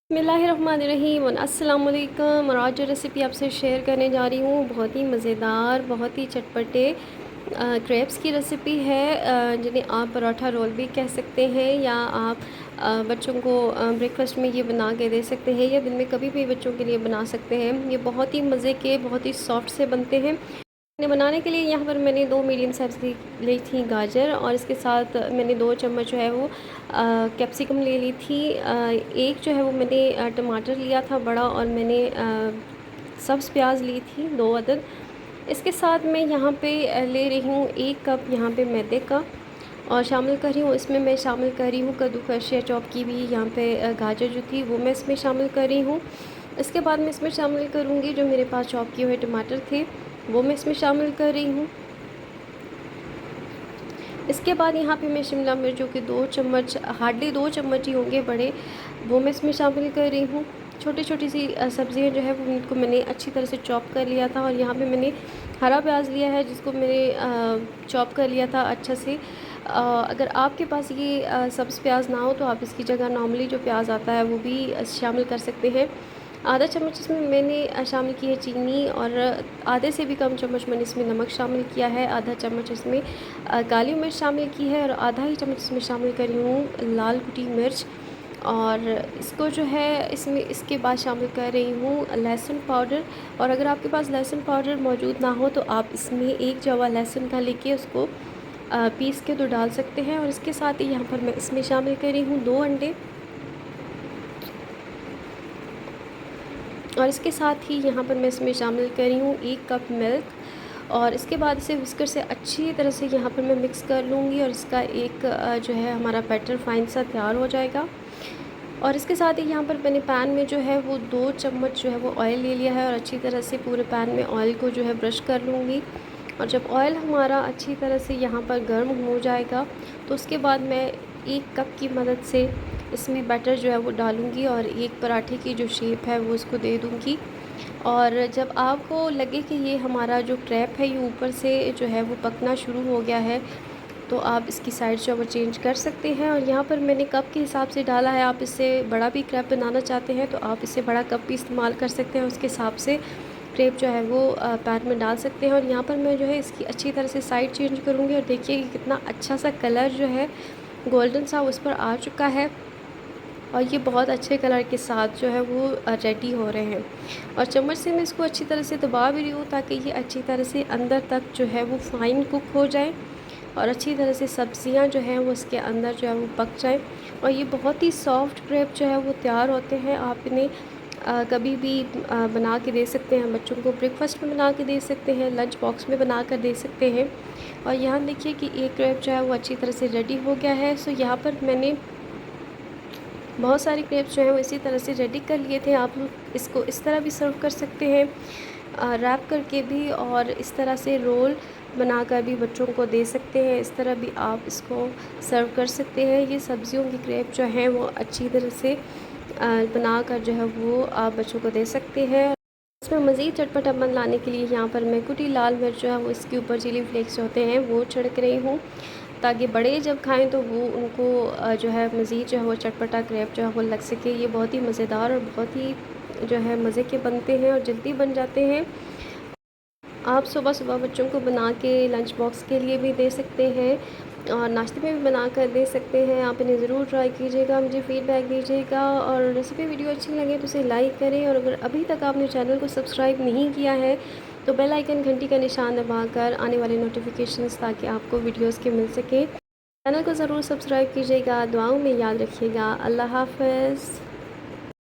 बिस्मिल्लाहिर्रहमानिर्रहीम अस्सलाम वालेकुम। और आज जो रेसिपी आपसे शेयर करने जा रही हूँ बहुत ही मज़ेदार, बहुत ही चटपटे क्रेप्स की रेसिपी है, जिन्हें आप पराठा रोल भी कह सकते हैं, या आप बच्चों को ब्रेकफास्ट में ये बना के दे सकते हैं, या दिन में कभी भी बच्चों के लिए बना सकते हैं। ये बहुत ही मज़े के, बहुत ही सॉफ्ट से बनते हैं। इन्हें बनाने के लिए यहाँ पर मैंने 2 मीडियम साइज़ की ली थी गाजर, और इसके साथ मैंने 2 चम्मच जो है वो कैप्सिकम ले ली थी। एक जो है वो मैंने टमाटर लिया था बड़ा, और मैंने सब्ज़ प्याज ली थी 2 अदद। इसके साथ मैं यहाँ पे ले रही हूँ 1 कप यहाँ पे मैदे का, और शामिल कर रही हूँ इसमें, मैं शामिल कर रही हूँ कद्दूकस या चॉप की भी यहाँ पे गाजर जो थी वो मैं इसमें शामिल कर रही हूँ। इसके बाद मैं इसमें शामिल करूँगी जो मेरे पास चॉप किए हुए टमाटर थे, वो मैं इसमें शामिल कर रही हूँ। इसके बाद यहाँ पे मैं शिमला मिर्च, जो कि 2 चम्मच, हार्डली 2 चम्मच ही होंगे बड़े, वो मैं इसमें शामिल कर रही हूँ। छोटी छोटी सी सब्ज़ियाँ जो है वो उनको मैंने अच्छी तरह से चॉप कर लिया था, और यहाँ पे मैंने हरा प्याज लिया है जिसको मैंने चॉप कर लिया था अच्छा से। अगर आपके पास ये सब्ज़ प्याज ना हो तो आप इसकी जगह नॉर्मली जो प्याज आता है वो भी शामिल कर सकते हैं। आधा चम्मच इसमें मैंने शामिल की है चीनी, और आधे से भी कम चम्मच मैंने इसमें नमक शामिल किया है। आधा चम्मच इसमें काली मिर्च शामिल की है, और आधा ही चम्मच इसमें शामिल कर रही हूँ लाल कुटी मिर्च। और इसको जो है इसमें इसके बाद शामिल कर रही हूँ लहसुन पाउडर। और अगर आपके पास लहसुन पाउडर मौजूद ना हो तो आप इसमें एक जवा लहसुन का लेके उसको पीस के तो डाल सकते हैं। और इसके साथ ही यहाँ पर मैं इसमें शामिल कर रही हूँ 2 अंडे, और इसके साथ ही यहाँ पर मैं इसमें शामिल कर रही हूँ 1 कप मिल्क। और इसके बाद इसे विस्कर से अच्छी तरह से यहाँ पर मैं मिक्स कर लूँगी, और इसका एक जो है हमारा बैटर फाइन सा तैयार हो जाएगा। और इसके साथ ही यहाँ पर मैंने पैन में जो है वो 2 चम्मच जो है वो ऑयल ले लिया है, और अच्छी तरह से पूरे पैन में ऑयल को जो है ब्रश कर लूँगी। और जब ऑयल हमारा अच्छी तरह से यहाँ पर गर्म हो जाएगा तो उसके बाद मैं 1 कप की मदद से इसमें बैटर जो है वो डालूँगी, और एक पराठे की जो शेप है वो इसको दे दूँगी। और जब आपको लगे कि ये हमारा जो क्रैप है ये ऊपर से जो है वो पकना शुरू हो गया है, तो आप इसकी साइड जो है वो चेंज कर सकते हैं। और यहाँ पर मैंने कप के हिसाब से डाला है, आप इससे बड़ा भी क्रैप बनाना चाहते हैं तो आप इससे बड़ा कप भी इस्तेमाल कर सकते हैं, उसके हिसाब से क्रेप जो है वो पैन में डाल सकते हैं। और यहाँ पर मैं जो है इसकी अच्छी तरह से साइड चेंज करूँगी, और देखिए कि कितना अच्छा सा कलर जो है गोल्डन सा उस पर आ चुका है, और ये बहुत अच्छे कलर के साथ जो है वो रेडी हो रहे हैं। और चम्मच से मैं इसको अच्छी तरह से दबा भी रही हूँ ताकि ये अच्छी तरह से अंदर तक जो है वो फाइन कुक हो जाए, और अच्छी तरह से सब्ज़ियाँ जो हैं वो इसके अंदर जो है वो पक जाए। और ये बहुत ही सॉफ्ट क्रेप जो है वो तैयार होते हैं। आप इन्हें कभी भी बना के दे सकते हैं, बच्चों को ब्रेकफास्ट में बना के दे सकते हैं, लंच बॉक्स में बना कर दे सकते हैं। और यहाँ देखिए कि एक क्रेप जो है वो अच्छी तरह से रेडी हो गया है। सो यहाँ पर मैंने बहुत सारे क्रेप्स जो हैं वो इसी तरह से रेडी कर लिए थे। आप लोग इसको इस तरह भी सर्व कर सकते हैं, रैप करके भी, और इस तरह से रोल बनाकर भी बच्चों को दे सकते हैं। इस तरह भी आप इसको सर्व कर सकते हैं। ये सब्जियों की क्रेप जो हैं वो अच्छी तरह से बनाकर जो है वो आप बच्चों को दे सकते हैं। इसमें मज़ीद चटपटापन लाने के लिए यहाँ पर मैं कुटी लाल मिर्च जो है वो इसके ऊपर चिली फ्लेक्स जो होते हैं वो छिड़क रही हूँ, ताकि बड़े जब खाएं तो वो उनको जो है मज़ीद जो है वो चटपटा क्रेप जो है वो लग सके। ये बहुत ही मज़ेदार और बहुत ही जो है मज़े के बनते हैं, और जल्दी बन जाते हैं। आप सुबह सुबह बच्चों को बना के लंच बॉक्स के लिए भी दे सकते हैं, और नाश्ते में भी बना कर दे सकते हैं। आप इन्हें ज़रूर ट्राई कीजिएगा, मुझे फ़ीडबैक दीजिएगा, और रेसिपी वीडियो अच्छी लगे तो उसे लाइक करें। और अगर अभी तक आपने चैनल को सब्सक्राइब नहीं किया है तो बेल आइकन घंटी का निशान दबाकर आने वाले नोटिफिकेशंस ताकि आपको वीडियोज़ के मिल सके। चैनल को ज़रूर सब्सक्राइब कीजिएगा, दुआओं में याद रखिएगा। अल्लाह हाफ़िज़।